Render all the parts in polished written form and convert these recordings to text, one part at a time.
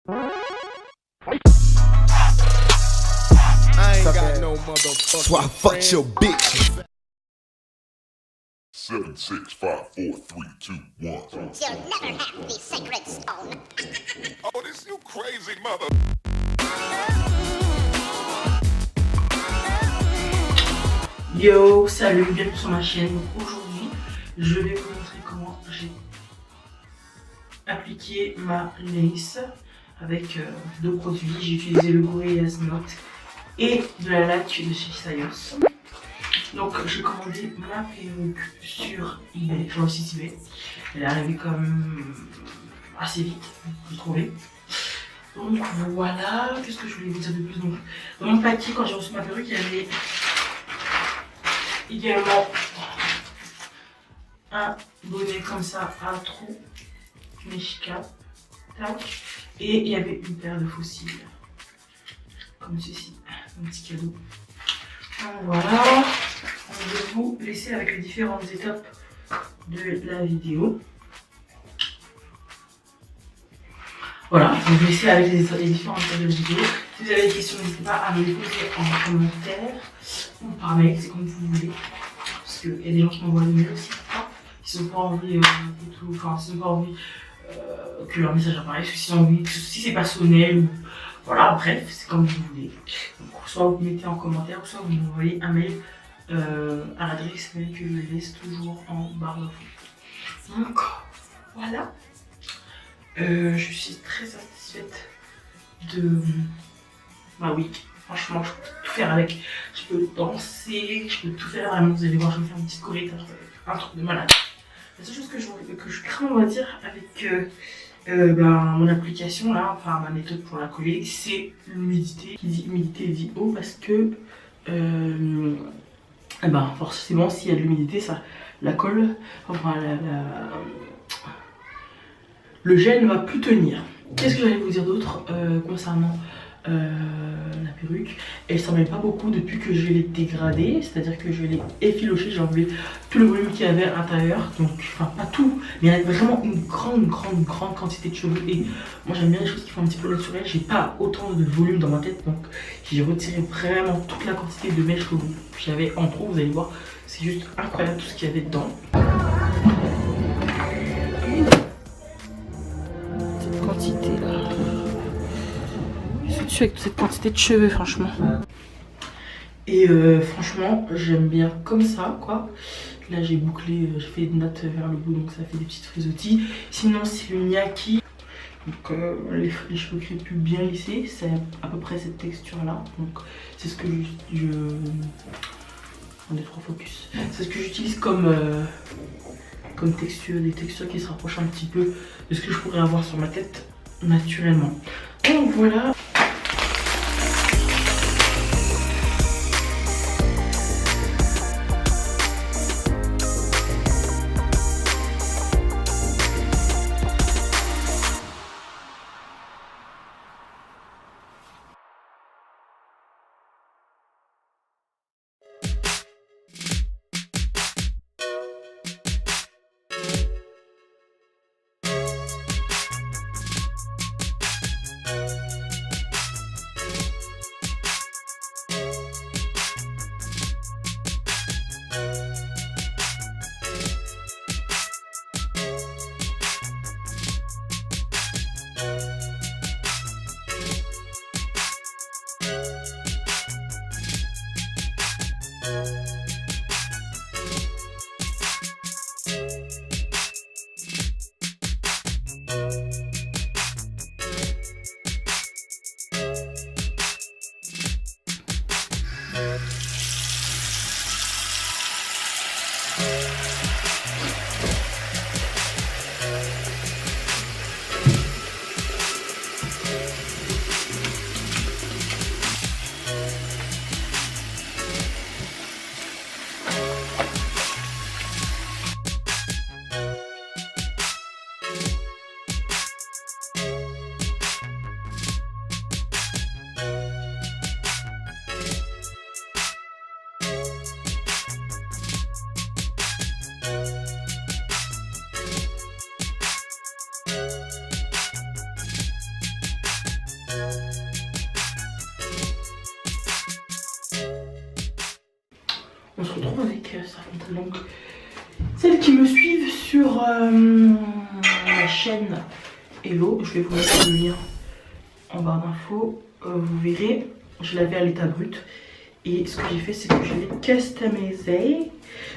I ain't got no motherfucker. So I fucked your bitch. 7, 6, 5, 4, 3, 2, 1. You'll never have the sacred stone. Oh, this you crazy mother. Yo, salut, bienvenue sur ma chaîne. Aujourd'hui, je vais vous montrer comment j'ai appliqué ma lace avec deux produits. J'ai utilisé le Gorillaz Knot et de la laque de chez Sayos. Donc, j'ai commandé ma perruque sur eBay, sur le site eBay. Elle est arrivée comme assez vite, j'ai trouvé. Donc voilà, qu'est-ce que je voulais vous dire de plus? Donc, dans mon paquet, quand j'ai reçu ma perruque, il y avait également un bonnet comme ça à trous, Meshka, tac, et il y avait une paire de fossiles, comme ceci, un petit cadeau. Donc voilà, je vais vous laisser avec les différentes étapes de la vidéo. Voilà, je vais vous laisser avec les différentes étapes de la vidéo. Si vous avez des questions, n'hésitez pas à me les poser en commentaire ou par mail, c'est comme vous voulez. Parce qu'il y a des gens qui m'envoient des mails aussi, qui n'ont pas envie que leur message apparaisse, ou si c'est personnel, ou voilà, bref, c'est comme vous voulez. Donc, soit vous mettez en commentaire, soit vous m'envoyez un mail à l'adresse mail que je laisse toujours en barre d'infos. Donc, voilà. Je suis très satisfaite de ma wig. Franchement, je peux tout faire avec. Je peux danser, je peux tout faire vraiment. Vous allez voir, je vais me faire une petite chorégraphie, un truc de malade. La seule chose que je crains, on va dire, avec mon application là, enfin ma méthode pour la coller, c'est l'humidité. Qui dit humidité dit eau parce que forcément s'il y a de l'humidité, ça la colle, enfin le gel ne va plus tenir. Qu'est-ce que j'allais vous dire d'autre concernant la perruque? Elle s'en met pas beaucoup depuis que je l'ai dégradée, c'est-à-dire que je l'ai effilochée, j'ai enlevé tout le volume qu'il y avait à l'intérieur, donc enfin pas tout, mais il y a vraiment une grande quantité de cheveux et moi j'aime bien les choses qui font un petit peu naturel, j'ai pas autant de volume dans ma tête, donc j'ai retiré vraiment toute la quantité de mèches que j'avais en trop, vous allez voir, c'est juste incroyable tout ce qu'il y avait dedans. Cette quantité là, je suis avec cette quantité de cheveux franchement. Et franchement j'aime bien comme ça quoi. Là j'ai bouclé, j'ai fait une natte vers le bout donc ça fait des petites frisottis. Sinon c'est le Nyaki. Donc les cheveux crépus bien lissés, c'est à peu près cette texture là. Donc c'est ce que je... On est trop focus. C'est ce que j'utilise comme texture, des textures qui se rapprochent un petit peu de ce que je pourrais avoir sur ma tête naturellement. Donc voilà. On se retrouve avec Sarah. Donc, celles qui me suivent sur ma chaîne Hello, je vais vous mettre le lien en barre d'infos. Vous verrez, je l'avais à l'état brut. Et ce que j'ai fait, c'est que je l'ai customisé.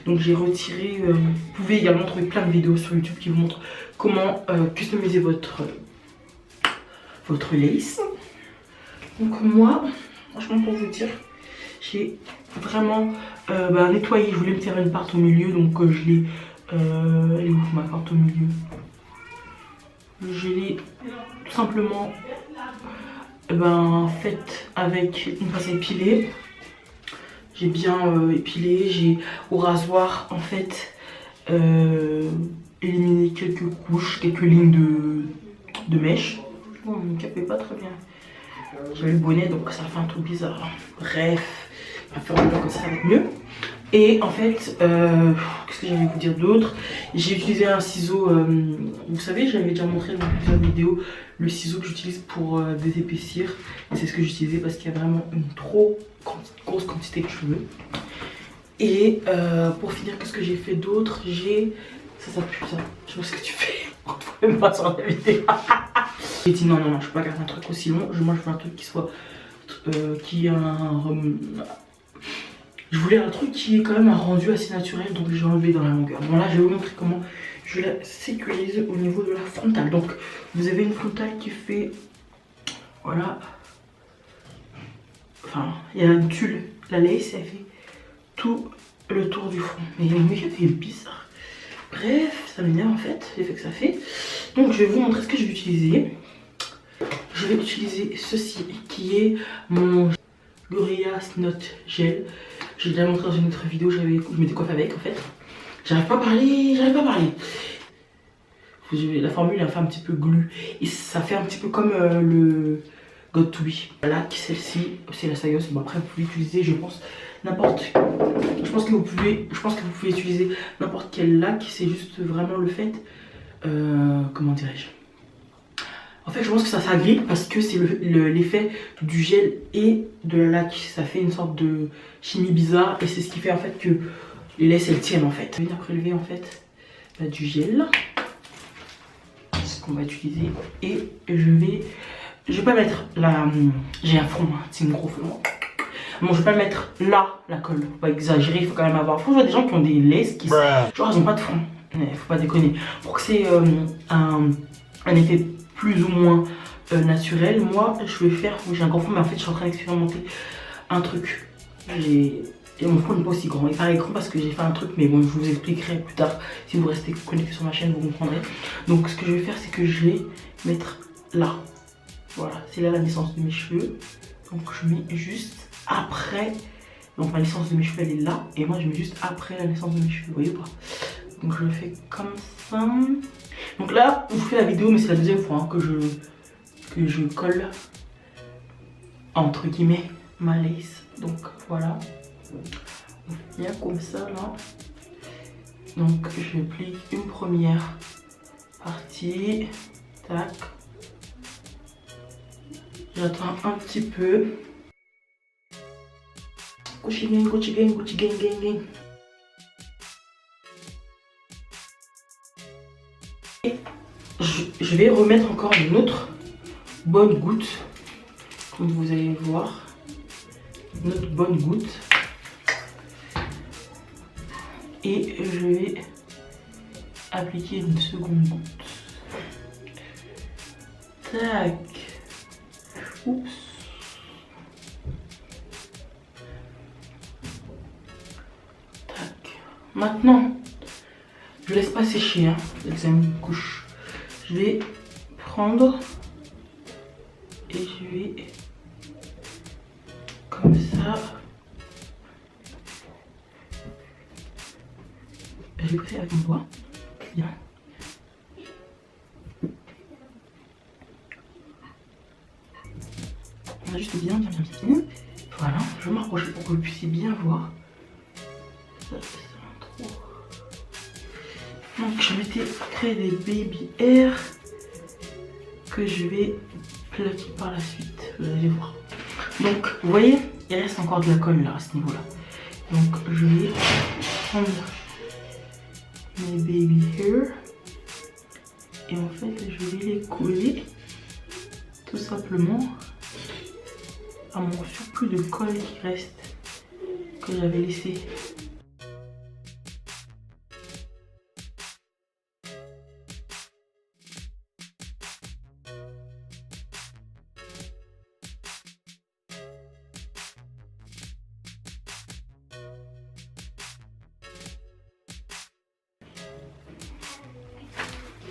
Donc j'ai retiré, vous pouvez également trouver plein de vidéos sur YouTube qui vous montrent comment customiser votre lace. Donc moi, franchement pour vous dire, j'ai vraiment nettoyé. Je voulais me faire une part au milieu, donc je l'ai... elle est où ma part au milieu? Je l'ai tout simplement faite avec une pince à épiler. J'ai bien épilé, j'ai au rasoir en fait éliminé quelques couches, quelques lignes de mèche. Oh, mon cap est pas très bien. J'avais le bonnet donc ça fait un truc bizarre. Bref, on va faire le comme ça va être mieux. Et en fait, qu'est-ce que j'allais vous dire d'autre? J'ai utilisé un ciseau, vous savez, j'avais déjà montré dans plusieurs vidéos le ciseau que j'utilise pour désépaissir. Et c'est ce que j'utilisais parce qu'il y a vraiment une trop grosse quantité de cheveux. Et pour finir, qu'est-ce que j'ai fait d'autre? Ça pue ça. Je sais pas ce que tu fais. On te voit même pas sur la vidéo. J'ai dit non, je peux pas garder un truc aussi long. Moi je veux un truc qui soit... Je voulais un truc qui est quand même un rendu assez naturel, donc j'ai enlevé dans la longueur. Bon là je vais vous montrer comment je la sécurise au niveau de la frontale. Donc vous avez une frontale qui fait, voilà, enfin il y a un tulle, la lace elle fait tout le tour du front. Mais le make-up est bizarre. Bref, ça m'énerve en fait, l'effet que ça fait. Donc je vais vous montrer ce que je vais utiliser. Je vais utiliser ceci qui est mon Gorilla Snot Gel. J'ai déjà montré dans une autre vidéo, je me décoiffe avec en fait. J'arrive pas à parler. La formule elle fait un petit peu glu. Et ça fait un petit peu comme le Got To Be. Là, celle-ci, c'est la Sayos. Bon après vous pouvez utiliser, je pense, n'importe. Je pense que vous pouvez utiliser n'importe quel lac. C'est juste vraiment le fait. Comment dirais-je? En fait, je pense que ça s'agrippe parce que c'est l'effet du gel et de la laque. Ça fait une sorte de chimie bizarre et c'est ce qui fait en fait que les laisses elles tiennent en fait. Je vais venir prélever en fait du gel. C'est ce qu'on va utiliser et je vais pas mettre la... J'ai un front, hein, c'est un gros front. Bon, je vais pas le mettre là, la colle. Faut pas exagérer, il faut quand même avoir. Faut voir des gens qui ont des laisses qui... Genre, ils ont pas de front. Faut pas déconner. Pour que c'est un effet plus ou moins naturel, moi je vais faire, j'ai un grand front mais en fait je suis en train d'expérimenter un truc. Et mon front n'est pas aussi grand, il paraît grand parce que j'ai fait un truc, mais bon je vous expliquerai plus tard. Si vous restez connecté sur ma chaîne vous comprendrez. Donc ce que je vais faire c'est que je vais mettre là, voilà, c'est là la naissance de mes cheveux. Donc je mets juste après, donc ma naissance de mes cheveux elle est là et moi je mets juste après la naissance de mes cheveux, vous voyez ou pas? Donc je le fais comme ça. Donc là, je vous fais la vidéo, mais c'est la deuxième fois hein, que je colle entre guillemets ma lace. Donc voilà, bien comme ça là. Donc je plie une première partie, tac. J'attends un petit peu. Gucci gang, Gucci gang, Gucci gang, gang, gang. Je vais remettre encore une autre bonne goutte, comme vous allez voir, une autre bonne goutte, et je vais appliquer une seconde goutte. Tac, oups. Tac. Maintenant, je laisse pas sécher, hein, la deuxième couche. Je vais prendre et je vais comme ça. Je vais pousser avec mon doigt. Bien. On va juste bien. Voilà, je vais m'approcher pour que vous puissiez bien voir. Ça, c'est trop. Donc je m'étais créé des baby hair que je vais plaquer par la suite, vous allez voir. Donc vous voyez, il reste encore de la colle là à ce niveau là. Donc je vais prendre mes baby hair et en fait je vais les coller tout simplement à mon surplus de colle qui reste, que j'avais laissé.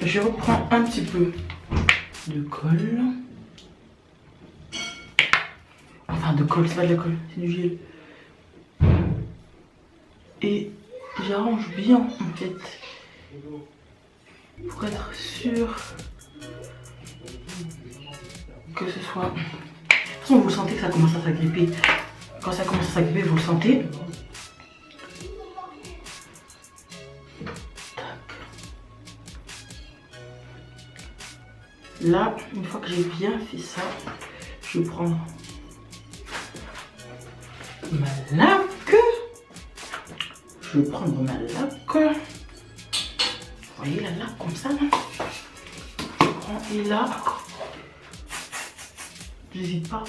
Je reprends un petit peu de colle. Enfin de colle, c'est pas de la colle, c'est du gel. Et j'arrange bien en fait. Pour être sûr que ce soit... De toute façon vous sentez que ça commence à s'agripper. Quand ça commence à s'agripper, vous le sentez. Là, une fois que j'ai bien fait ça, je vais prendre ma laque. Je vais prendre ma laque. Vous voyez la laque comme ça là. Je prends et là, j'hésite pas.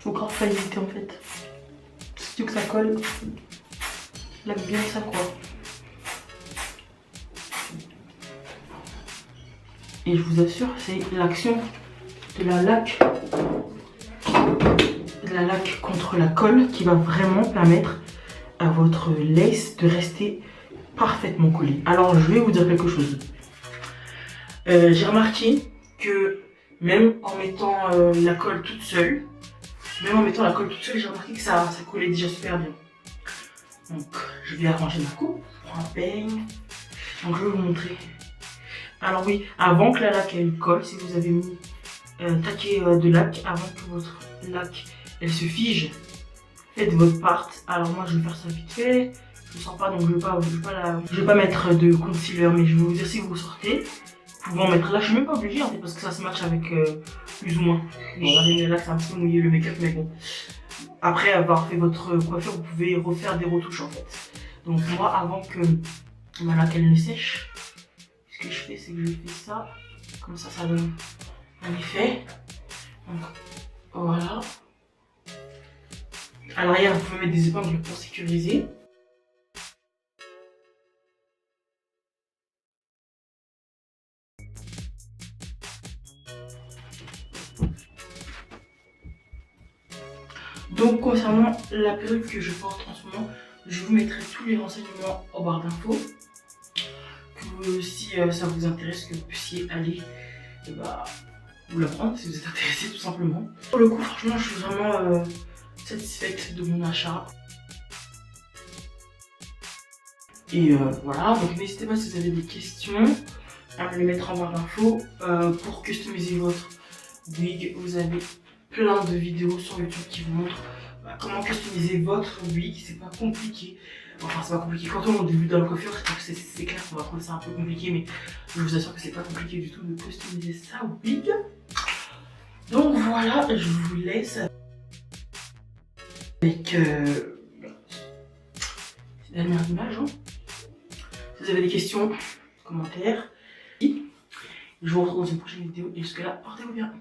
Faut grave pas hésiter en fait. Si tu veux que ça colle, laque bien ça quoi. Et je vous assure, c'est l'action de la laque contre la colle qui va vraiment permettre à votre lace de rester parfaitement collée. Alors je vais vous dire quelque chose. J'ai remarqué que même en mettant la colle toute seule, j'ai remarqué que ça collait déjà super bien. Donc je vais arranger ma coupe, je prends un peigne. Donc je vais vous montrer. Alors oui, avant que la laque elle colle, si vous avez mis taquet de laque, avant que votre laque elle se fige, faites votre part. Alors moi je vais faire ça vite fait, je ne sens pas donc je vais pas mettre de concealer, mais je vais vous dire si vous sortez, vous pouvez en mettre là, je suis même pas obligée hein, parce que ça se match avec plus ou moins. Bon, regardez là c'est un petit peu mouillé le make-up mais bon. Après avoir fait votre coiffure, vous pouvez refaire des retouches en fait. Donc moi avant que ma laque elle ne sèche, ce que je fais, c'est que je fais ça, comme ça, ça donne un effet. Donc, voilà. À l'arrière, vous pouvez mettre des épingles pour sécuriser. Donc, concernant la perruque que je porte en ce moment, je vous mettrai tous les renseignements en barre d'infos. Si ça vous intéresse, que vous puissiez aller vous la prendre si vous êtes intéressé tout simplement. Pour le coup franchement je suis vraiment satisfaite de mon achat. Et voilà, donc n'hésitez pas si vous avez des questions à me les mettre en barre d'infos. Pour customiser votre wig, vous avez plein de vidéos sur YouTube qui vous montrent comment customiser votre wig, c'est pas compliqué. Enfin c'est pas compliqué, quand on débute dans la coiffure c'est clair qu'on va trouver ça un peu compliqué, mais je vous assure que c'est pas compliqué du tout de customiser sa wig. Donc voilà, je vous laisse avec ces dernières images. Hein. Si vous avez des questions, commentaires, je vous retrouve dans une prochaine vidéo et jusque là, portez-vous bien.